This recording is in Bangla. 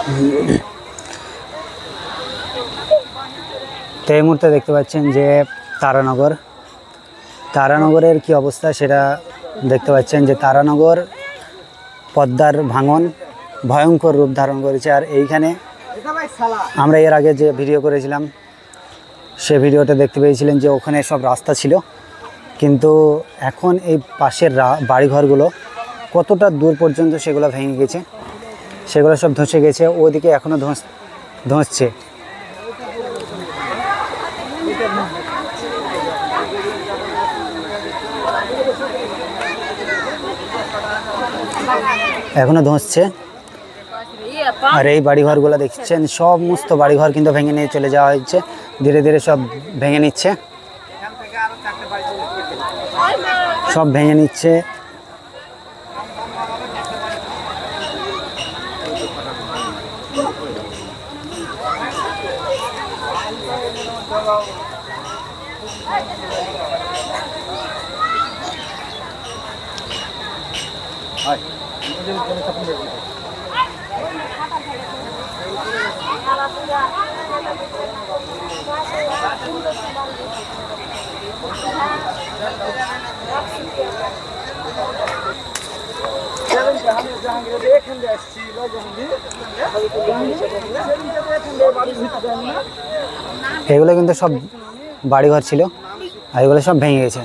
তো এই মুহূর্তে দেখতে পাচ্ছেন যে তারানগরের কি অবস্থা সেটা দেখতে পাচ্ছেন যে তারানগর পদ্মার ভাঙন ভয়ঙ্কর রূপ ধারণ করেছে। আর এইখানে আমরা এর আগে যে ভিডিও করেছিলাম সে ভিডিওটা দেখতে পেয়েছিলেন যে ওখানে সব রাস্তা ছিল, কিন্তু এখন এই পাশের বাড়িঘরগুলো কতটা দূর পর্যন্ত সেগুলো ভেঙে গেছে, সেগুলো সব ধসে গেছে। ওদিকে এখনও ধসছে। এখনো ধসছে। আর এই বাড়িঘরগুলো দেখছেন সমস্ত বাড়িঘর কিন্তু ভেঙে নিয়ে চলে যাওয়া হচ্ছে, ধীরে ধীরে সব ভেঙে নিচ্ছে, সব ভেঙে নিচ্ছে। এগুলো কিন্তু সব বাড়িঘর ছিল আর এগুলো সব ভেঙে গেছে।